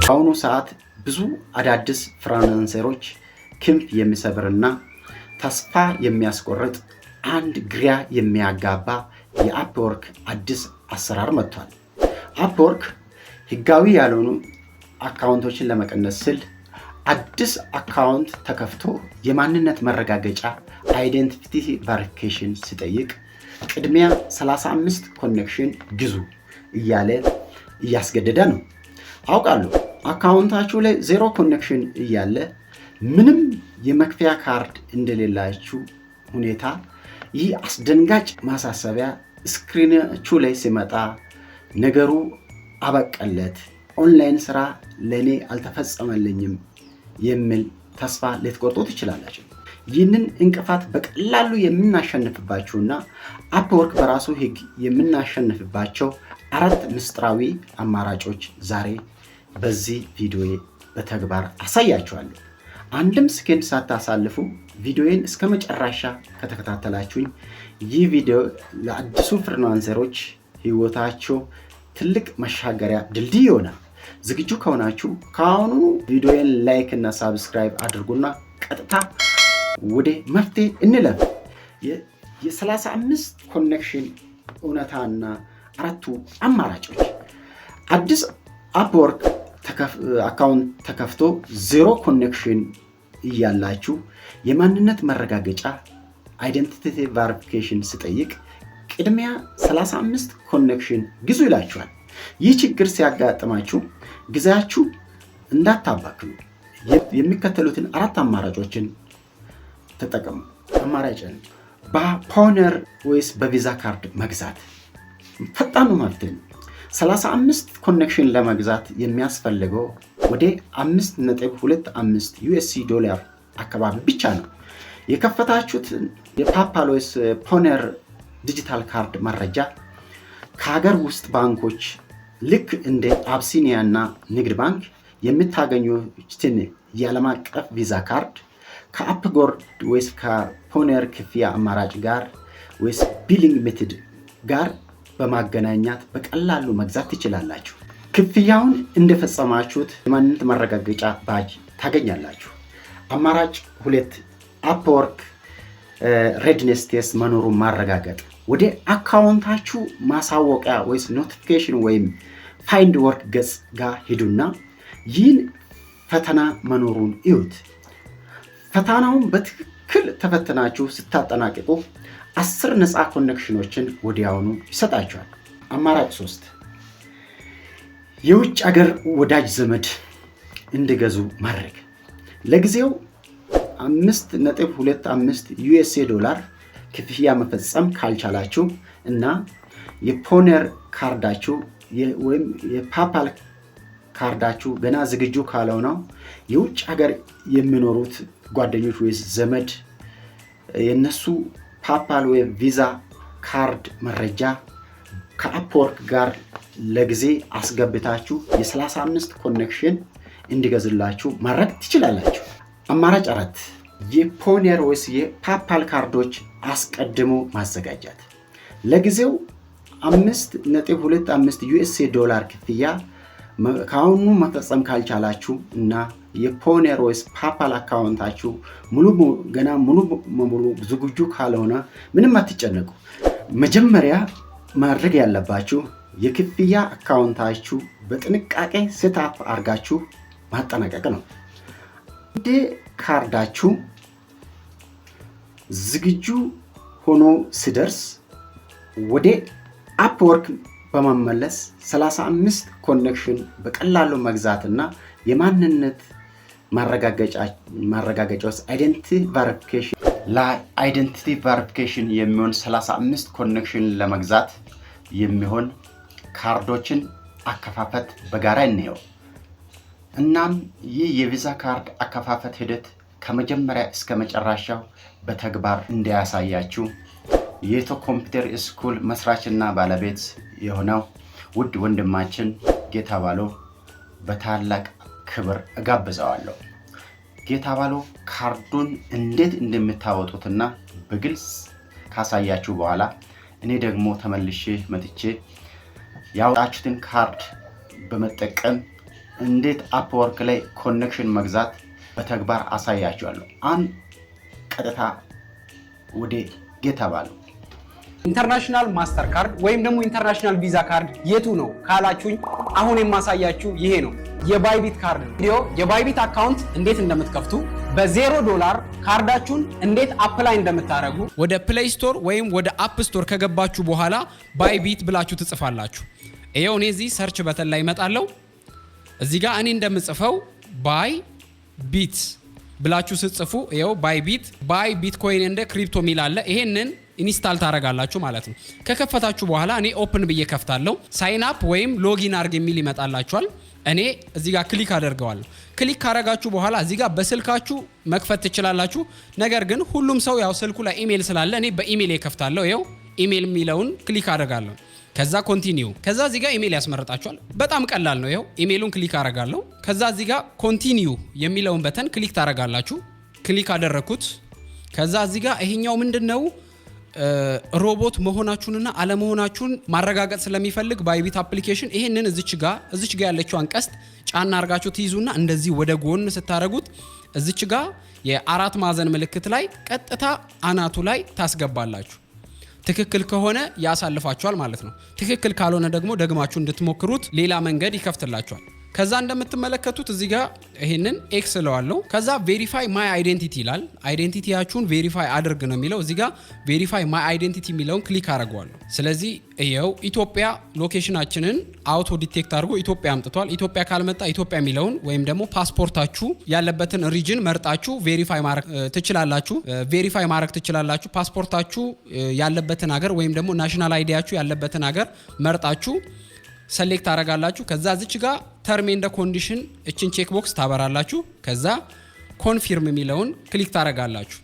በአሁኑ ሰዓት ብዙ አዳዲስ ፍሪላንሰሮች ክንፍ የሚሰብርና ተስፋ የሚያስቆርጥ አንድ ግራ የሚያጋባ የአፕወርክ አዲስ አሰራር መጥቷል። አፕወርክ ህጋዊ ያልሆኑ አካውንቶችን ለመቀነስ ስል አዲስ አካውንት ተከፍቶ የማንነት መረጋገጫ አይደንቲቲ ቬሪፊኬሽን ሲጠይቅ ቅድሚያ 35 ኮኔክሽን ግዙ እያለ እያስገደደ ነው። አውቃለሁ አካውንታችሁ ላይ 0 ኮኔክሽን እያለ ምንም የመክፈያ ካርድ እንደሌላችሁ ሁኔታ ይህ አስደንጋጭ ማሳሰቢያ ስክሪናችሁ ላይ ሲመጣ ነገሩ አበቀለት፣ ኦንላይን ስራ ለኔ አልተፈጸመልኝም የሚል ተስፋ ልትቆርጡ ትችላላችሁ። ይህንን እንቅፋት በቀላሉ የምናሸንፍባቸውና አፕወርክ በራሱ ህግ የምናሸንፍባቸው 4 ምስጢራዊ አማራጮች ዛሬ በዚህ ቪዲዮ በተግባር አሳያችኋለሁ። አንድም ሰከንድ ሳታሳልፉ ቪዲዮን እስከ መጨረሻ ከተከታተላችሁኝ ይህ ቪዲዮ ለአዲሱ ፍሪላንሰሮች ህይወታቸው ትልቅ መሻገሪያ ድልድይ ይሆናል። ዝግጁ ከሆናችሁ ከአሁኑ ቪዲዮን ላይክ እና ሳብስክራይብ አድርጉና ቀጥታ ወደ መፍትሄ እንለፍ። የ35 ኮኔክሽን እውነታና 4ቱ አማራጮች። አዲስ አፕወርክ አካውንት ተከፍቶ 0 ኮኔክሽን እያላችሁ የማንነት መረጋገጫ አይደንቲቲ ቬሪፊኬሽን ሲጠይቅ ቅድሚያ 35 ኮኔክሽን ግዙ ይላችኋል። ይህ ችግር ሲያጋጥማችሁ ጊዜያችሁ እንዳታባክኑ የሚከተሉትን 4 አማራጮችን ተጠቀሙ። አማራጭ በፓዮኒር ወይስ በቪዛ ካርድ መግዛት ፈጣኑ መፍትሄ ነው። 35 ኮኔክሽን ለመግዛት የሚያስፈልገው ወደ 5.25 ዩኤስዲ ዶላር አካባቢ ብቻ ነው። የከፈታችሁት የፓፓል ወይስ ፓዮኒር ዲጂታል ካርድ መረጃ ከሀገር ውስጥ ባንኮች ልክ እንደ አብሲኒያ እና ንግድ ባንክ የምታገኙትን የዓለም አቀፍ ቪዛ ካርድ ከአፕጎርድ ወይስ ከፓዮኒር ክፍያ አማራጭ ጋር ወይስ ቢሊንግ ሜተድ ጋር በማገናኛት በቀላሉ መግዛት ትችላላችሁ። ክፍያውን እንደፈጸማችሁት የማንነት መረጋገጫ ባጅ ታገኛላችሁ። አማራጭ 2 አፕወርክ ሬድነስ ቴስት መኖሩን ማረጋገጥ። ወደ አካውንታችሁ ማሳወቂያ ወይስ ኖቲፊኬሽን ወይም ፋይንድ ወርክ ገጽ ጋር ሂዱና ይህን ፈተና መኖሩን እዩት። ፈተናውን በትክክል ተፈትናችሁ ስታጠናቅቁ 10 ነፃ ኮኔክሽኖችን ወዲያውኑ ይሰጣችኋል። አማራጭ 3 የውጭ ሀገር ወዳጅ ዘመድ እንዲገዙ ማድረግ። ለጊዜው 5.25 ዩኤስዲ ዶላር ክፍያ መፈጸም ካልቻላችሁ እና የፓዮኒር ካርዳችሁ ወይም የፓፓል ካርዳችሁ ገና ዝግጁ ካልሆነ የውጭ ሀገር የሚኖሩት ጓደኞች ወይስ ዘመድ የነሱ ፓፓል ወይም ቪዛ ካርድ መረጃ ከአፕወርክ ጋር ለጊዜ አስገብታችሁ የ35 ኮኔክሽን እንዲገዙላችሁ ማድረግ ትችላላችሁ። አማራጭ 4 የፓዮኒር ወይስ የፓፓል ካርዶች አስቀድሞ ማዘጋጀት። ለጊዜው 5.25 ዩኤስዲ ዶላር ክፍያ ከአሁኑ መፈጸም ካልቻላችሁ እና የፓዮኒር ወይስ ፓፓል አካውንታችሁ ገና ሙሉ በሙሉ ዝግጁ ካልሆነ ምንም አትጨነቁ። መጀመሪያ ማድረግ ያለባችሁ የክፍያ አካውንታችሁ በጥንቃቄ ሴትአፕ አድርጋችሁ ማጠናቀቅ ነው። እንደ ካርዳችሁ ዝግጁ ሆኖ ሲደርስ ወደ አፕወርክ በመመለስ 35 ኮኔክሽን በቀላሉ መግዛትና የማንነት ማረጋገጫዎች አይደንቲቲ ቬሪፊኬሽን የሚሆን 35 ኮኔክሽን ለመግዛት የሚሆን ካርዶችን አከፋፈት በጋራ እንየው። እናም ይህ የቪዛ ካርድ አከፋፈት ሂደት ከመጀመሪያ እስከ መጨረሻው በተግባር እንዲያሳያችሁ የኢትዮ ኮምፒውተር ስኩል መስራችና ባለቤት የሆነው ውድ ወንድማችን ጌታባሎ በታላቅ ክብር እጋብዘዋለሁ። ጌታባሎ ካርዱን እንዴት እንደምታወጡትና በግልጽ ካሳያችሁ በኋላ እኔ ደግሞ ተመልሼ መጥቼ ያወጣችሁትን ካርድ በመጠቀም እንዴት አፕወርክ ላይ ኮኔክሽን መግዛት በተግባር አሳያችኋለሁ። አንድ ቀጥታ ወደ ጌታ ባሉ ኢንተርናሽናል ማስተር ካርድ ወይም ደግሞ ኢንተርናሽናል ቪዛ ካርድ የቱ ነው ካላችሁኝ አሁን የማሳያችሁ ይሄ ነው። የባይቢት ካርድ ነው። ቪዲዮ የባይቢት አካውንት እንዴት እንደምትከፍቱ በ0 ካርዳችሁን እንዴት አፕላይ እንደምታደርጉ ወደ ፕሌይ ስቶር ወይም ወደ አፕ ስቶር ከገባችሁ በኋላ ባይቢት ብላችሁ ትጽፋላችሁ። ይሄው እኔ እዚህ ሰርች በተን ላይ እመጣለሁ። እዚህ ጋር እኔ እንደምጽፈው ባይቢት ብላችሁ ስትጽፉ ይሄው ባይ ቢትኮይን እንደ ክሪፕቶ ሚል አለ። ይሄንን ኢንስታል ታረጋላችሁ ማለት ነው። ከከፈታችሁ በኋላ እኔ ኦፕን ብዬ ከፍታለሁ። ሳይን አፕ ወይም ሎጊን አርግ የሚል ይመጣላችኋል። እኔ እዚህ ጋር ክሊክ አደርገዋለሁ። ክሊክ ካረጋችሁ በኋላ እዚህ ጋር በስልካችሁ መክፈት ትችላላችሁ። ነገር ግን ሁሉም ሰው ያው ስልኩ ላይ ኢሜል ስላለ እኔ በኢሜል ከፍታለሁ። ይሄው ኢሜል የሚለውን ክሊክ አደርጋለሁ። ከዛ ኮንቲኒዩ፣ ከዛ እዚህ ጋር ኢሜል ያስመርጣችኋል። በጣም ቀላል ነው። ይሄው ኢሜሉን ክሊክ አደርጋለሁ። ከዛ እዚህ ጋር ኮንቲኒዩ የሚለውን በተን ክሊክ ታደርጋላችሁ። ክሊክ አደረኩት። ከዛ እዚህ ጋር ይሄኛው ምንድነው ሮቦት መሆናችሁንና አለመሆናችሁን ማረጋገጥ ስለሚፈልግ ባይቢት አፕሊኬሽን ይሄንን እዚች ጋር ያለችውን ቀስት ጫና አርጋችሁ ትይዙና እንደዚህ ወደ ጎን ስታረጉት እዚች ጋር የአራት ማዕዘን ምልክት ላይ ቀጥታ አናቱ ላይ ታስገባላችሁ። ትክክል ከሆነ ያሳልፋችኋል ማለት ነው። ትክክል ካልሆነ ደግሞ ደግማችሁ እንድትሞክሩት ሌላ መንገድ ይከፍትላችኋል። ከዛ እንደምትመለከቱት እዚህ ጋር ይሄንን ኤክስ ለዋለው። ከዛ ቬሪፋይ ማይ አይዴንቲቲ ይላል። አይዴንቲቲያችሁን ቬሪፋይ አድርግ ነው የሚለው። እዚህ ጋር ቬሪፋይ ማይ አይዴንቲቲ የሚለውን ክሊክ አደርገዋለሁ። ስለዚህ ይሄው ኢትዮጵያ ሎኬሽናችንን አውቶ ዲቴክት አድርጎ ኢትዮጵያ አምጥቷል። ኢትዮጵያ ካልመጣ ኢትዮጵያ የሚለውን ወይም ደግሞ ፓስፖርታችሁ ያለበትን ሪጅን መርጣችሁ ቬሪፋይ ማድረግ ትችላላችሁ። ፓስፖርታችሁ ያለበትን ሀገር ወይም ደግሞ ናሽናል አይዲያችሁ ያለበትን ሀገር መርጣችሁ ሰሌክት አረጋላችሁ። ከዛ እዚች ጋር ተርም ኤንድ ኮንዲሽን እችን ቼክ ቦክስ ታበራላችሁ። ከዛ ኮንፊርም የሚለውን ክሊክ ታረጋላችሁ።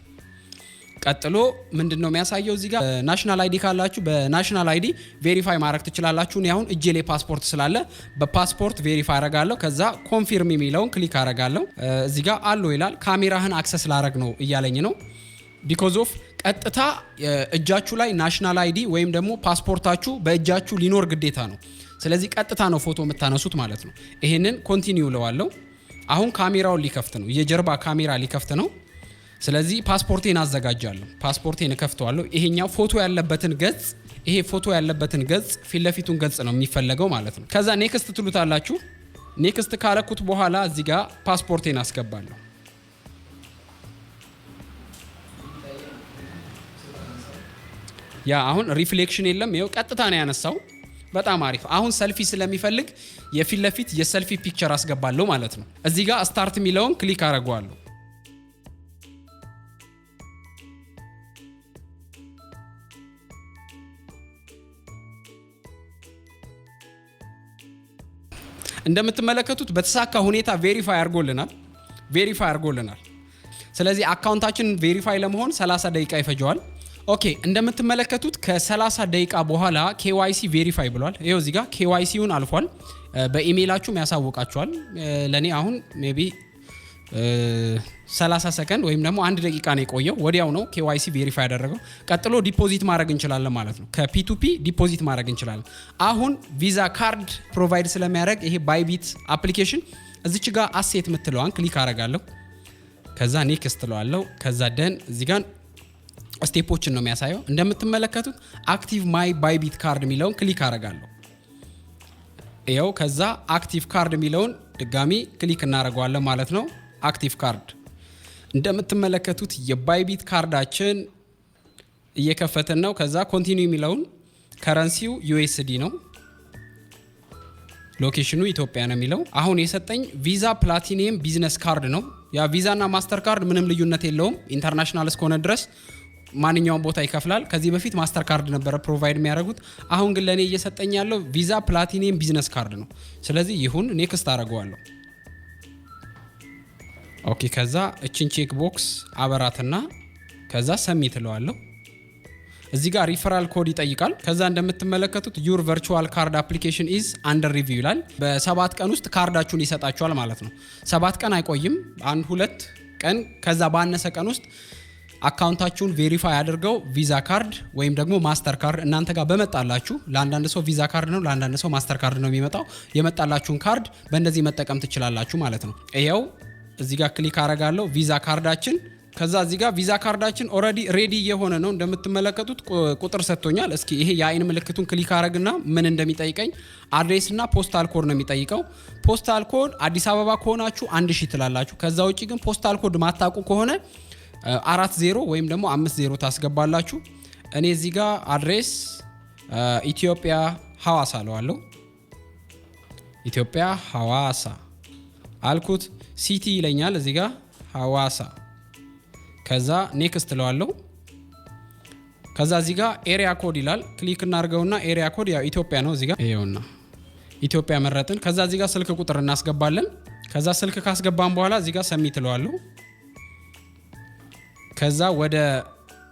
ቀጥሎ ምንድነው የሚያሳየው እዚህ ጋር ናሽናል አይዲ ካላችሁ በናሽናል አይዲ ቬሪፋይ ማድረግ ትችላላችሁ። እኔ አሁን እጄ ላይ ፓስፖርት ስላለ በፓስፖርት ቬሪፋይ አረጋለሁ። ከዛ ኮንፊርም የሚለውን ክሊክ አረጋለሁ። እዚህ ጋር አሎ ይላል። ካሜራህን አክሰስ ላረግ ነው እያለኝ ነው። ቢኮዝ ኦፍ ቀጥታ እጃችሁ ላይ ናሽናል አይዲ ወይም ደግሞ ፓስፖርታችሁ በእጃችሁ ሊኖር ግዴታ ነው። ስለዚህ ቀጥታ ነው ፎቶ የምታነሱት ማለት ነው። ይሄንን ኮንቲኒዩ ለዋለው። አሁን ካሜራውን ሊከፍት ነው፣ የጀርባ ካሜራ ሊከፍት ነው። ስለዚህ ፓስፖርቴን አዘጋጃለሁ። ፓስፖርቴን እከፍተዋለሁ። ይሄኛው ፎቶ ያለበትን ገጽ ፊት ለፊቱን ገጽ ነው የሚፈለገው ማለት ነው። ከዛ ኔክስት ትሉታላችሁ። ኔክስት ካረኩት በኋላ እዚህ ጋር ፓስፖርቴን አስገባለሁ። ያ አሁን ሪፍሌክሽን የለም። ይሄው ቀጥታ ነው ያነሳው። በጣም አሪፍ። አሁን ሰልፊ ስለሚፈልግ የፊት ለፊት የሰልፊ ፒክቸር አስገባለሁ ማለት ነው። እዚህ ጋር ስታርት የሚለውን ክሊክ አደርገዋለሁ። እንደምትመለከቱት በተሳካ ሁኔታ ቬሪፋይ አድርጎልናል። ስለዚህ አካውንታችንን ቬሪፋይ ለመሆን 30 ደቂቃ ይፈጀዋል። ኦኬ እንደምትመለከቱት ከ30 ደቂቃ በኋላ KYC ቬሪፋይ ብሏል። ይሄው እዚህ ጋር KYCውን አልፏል። በኢሜይላችሁም ያሳውቃችኋል። ለኔ አሁን ሜቢ 30 ሰከንድ ወይም ደግሞ 1 ደቂቃ ነው የቆየው። ወዲያው ነው KYC ቬሪፋይ ያደረገው። ቀጥሎ ዲፖዚት ማድረግ እንችላለን ማለት ነው። ከፒ2ፒ ዲፖዚት ማድረግ እንችላለን። አሁን ቪዛ ካርድ ፕሮቫይድ ስለሚያደርግ ይሄ ባይቢት አፕሊኬሽን እዚች ጋር አሴት የምትለዋን ክሊክ አደርጋለሁ። ከዛ ኔክስት ትለዋለሁ። ከዛ ደን እዚህ ጋር ስቴፖችን ነው የሚያሳየው። እንደምትመለከቱት አክቲቭ ማይ ባይቢት ካርድ የሚለውን ክሊክ አደርጋለሁ። ይኸው ከዛ አክቲቭ ካርድ የሚለውን ድጋሚ ክሊክ እናደርገዋለን ማለት ነው። አክቲቭ ካርድ እንደምትመለከቱት የባይቢት ካርዳችን እየከፈትን ነው። ከዛ ኮንቲኒው የሚለውን ከረንሲው USD ነው፣ ሎኬሽኑ ኢትዮጵያ ነው የሚለው። አሁን የሰጠኝ ቪዛ ፕላቲኒየም ቢዝነስ ካርድ ነው። ያ ቪዛና ማስተር ካርድ ምንም ልዩነት የለውም። ኢንተርናሽናል እስከሆነ ድረስ ማንኛውም ቦታ ይከፍላል። ከዚህ በፊት ማስተር ካርድ ነበረ ፕሮቫይድ የሚያደርጉት። አሁን ግን ለኔ እየሰጠኝ ያለው ቪዛ ፕላቲኒየም ቢዝነስ ካርድ ነው። ስለዚህ ይሁን ኔክስት አደርገዋለሁ። ኦኬ ከዛ እቺን ቼክ ቦክስ አበራትና ከዛ ሰሚት እለዋለሁ። እዚህ ጋር ሪፈራል ኮድ ይጠይቃል። ከዛ እንደምትመለከቱት ዩር ቨርቹዋል ካርድ አፕሊኬሽን ኢዝ አንደር ሪቪው ይላል። በ7 ቀን ውስጥ ካርዳችሁን ይሰጣችኋል ማለት ነው። 7 ቀን አይቆይም፣ 1-2 ቀን ከዛ ባነሰ ቀን ውስጥ አካውንታችሁን ቬሪፋይ አድርገው ቪዛ ካርድ ወይም ደግሞ ማስተር ካርድ እናንተ ጋር በመጣላችሁ ለአንዳንድ ሰው ቪዛ ካርድ ነው ለአንዳንድ ሰው ማስተር ካርድ ነው የሚመጣው የመጣላችሁን ካርድ በእንደዚህ መጠቀም ትችላላችሁ ማለት ነው። ይሄው እዚህ ጋር ክሊክ አደርጋለሁ ቪዛ ካርዳችን ከዛ እዚህ ጋር ቪዛ ካርዳችን ኦሬዲ ሬዲ የሆነ ነው እንደምትመለከቱት ቁጥር ሰጥቶኛል። እስኪ ይሄ የአይን ምልክቱን ክሊክ አረግና ምን እንደሚጠይቀኝ አድሬስ እና ፖስታል ኮድ ነው የሚጠይቀው። ፖስታል ኮድ አዲስ አበባ ከሆናችሁ 1000 ትላላችሁ። ከዛ ውጪ ግን ፖስታል ኮድ ማታውቁ ከሆነ 40 ወይም ደግሞ 50 ታስገባላችሁ። እኔ እዚህ ጋር አድሬስ ኢትዮጵያ ሐዋሳ አለዋለሁ። ኢትዮጵያ ሐዋሳ አልኩት። ሲቲ ይለኛል እዚህ ጋር ሐዋሳ ከዛ ኔክስት ለዋለሁ። ከዛ እዚህ ጋር ኤሪያ ኮድ ይላል ክሊክ እናርገውና ኤሪያ ኮድ ያው ኢትዮጵያ ነው እዚህ ጋር ይሄውና ኢትዮጵያ መረጥን። ከዛ እዚህ ጋር ስልክ ቁጥር እናስገባለን። ከዛ ስልክ ካስገባን በኋላ እዚህ ጋር ሰሚት ለዋለሁ። ከዛ ወደ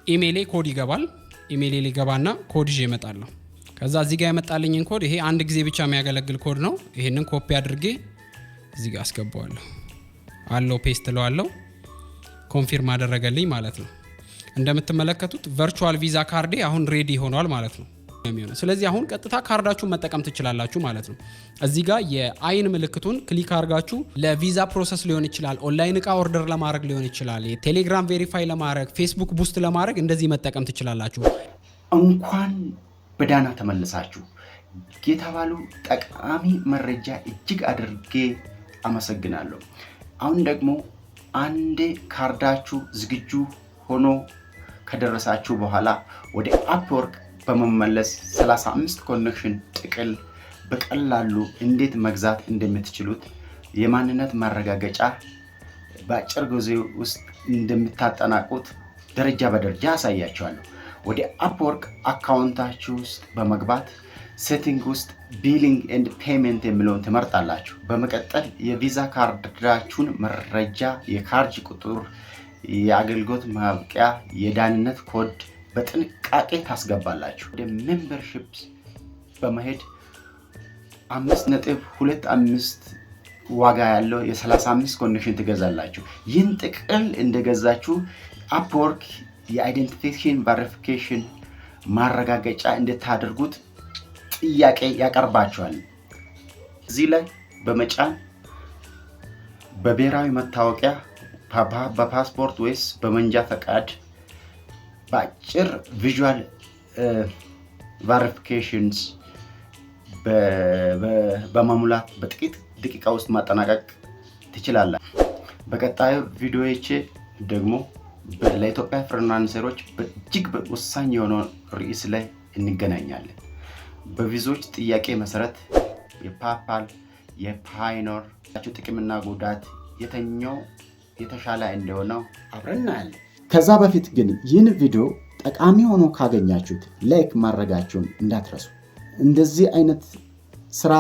ኢሜይሌ ኮድ ይገባል። ኢሜይሌ ሊገባና ኮድ ይዤ እመጣለሁ። ከዛ እዚህ ጋር ያመጣልኝን ኮድ ይሄ አንድ ጊዜ ብቻ የሚያገለግል ኮድ ነው። ይሄንን ኮፒ አድርጌ እዚህ ጋር አስገባዋለሁ። አለው ፔስት ለዋለሁ። ኮንፊርም አደረገልኝ ማለት ነው። እንደምትመለከቱት ቨርቹዋል ቪዛ ካርዴ አሁን ሬዲ ሆኗል ማለት ነው የሚሆነው። ስለዚህ አሁን ቀጥታ ካርዳችሁን መጠቀም ትችላላችሁ ማለት ነው። እዚህ ጋር የአይን ምልክቱን ክሊክ አድርጋችሁ ለቪዛ ፕሮሰስ ሊሆን ይችላል፣ ኦንላይን እቃ ኦርደር ለማድረግ ሊሆን ይችላል፣ የቴሌግራም ቬሪፋይ ለማድረግ፣ ፌስቡክ ቡስት ለማድረግ እንደዚህ መጠቀም ትችላላችሁ። እንኳን በዳና ተመልሳችሁ የተባሉ ጠቃሚ መረጃ እጅግ አድርጌ አመሰግናለሁ። አሁን ደግሞ አንዴ ካርዳችሁ ዝግጁ ሆኖ ከደረሳችሁ በኋላ ወደ አፕወርክ በመመለስ 35 ኮኔክሽን ጥቅል በቀላሉ እንዴት መግዛት እንደምትችሉት የማንነት ማረጋገጫ በአጭር ጊዜ ውስጥ እንደምታጠናቁት ደረጃ በደረጃ አሳያችኋለሁ። ወደ አፕወርክ አካውንታችሁ ውስጥ በመግባት ሴቲንግ ውስጥ ቢሊንግ ኤንድ ፔመንት የሚለውን ትመርጣላችሁ። በመቀጠል የቪዛ ካርዳችሁን መረጃ፣ የካርድ ቁጥር፣ የአገልግሎት ማብቂያ፣ የዳንነት ኮድ በጥንቃቄ ታስገባላችሁ። ወደ ሜምበርሺፕ በመሄድ 5.25 ዋጋ ያለው የ35 ኮኔክሽን ትገዛላችሁ። ይህን ጥቅል እንደገዛችሁ አፕወርክ የአይደንቲፊኬሽን ቬሪፊኬሽን ማረጋገጫ እንድታደርጉት ጥያቄ ያቀርባችኋል። እዚህ ላይ በመጫን በብሔራዊ መታወቂያ፣ በፓስፖርት ወይስ በመንጃ ፈቃድ በአጭር ቪዥዋል ቬሪፊኬሽንስ በመሙላት በጥቂት ደቂቃ ውስጥ ማጠናቀቅ ትችላላችሁ። በቀጣዩ ቪዲዮዎቼ ደግሞ ለኢትዮጵያ ፍሪላንሰሮች እጅግ ወሳኝ የሆነው ርዕስ ላይ እንገናኛለን። በቪዞች ጥያቄ መሰረት የፓፓል የፓይኖር ጥቅምና ጉዳት የተኛው የተሻለ እንደሆነ አብረን እናያለን። ከዛ በፊት ግን ይህን ቪዲዮ ጠቃሚ ሆኖ ካገኛችሁት ላይክ ማድረጋችሁን እንዳትረሱ። እንደዚህ አይነት ስራ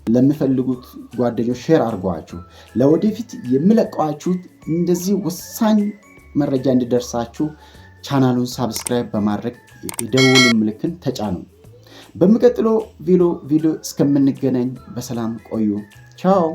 ለሚፈልጉት ጓደኞች ሼር አድርጓችሁ ለወደፊት የሚለቀዋችሁት እንደዚህ ወሳኝ መረጃ እንዲደርሳችሁ ቻናሉን ሳብስክራይብ በማድረግ የደወል ምልክቱን ተጫኑ። በሚቀጥለው ቪዲዮ እስከምንገናኝ በሰላም ቆዩ። ቻው።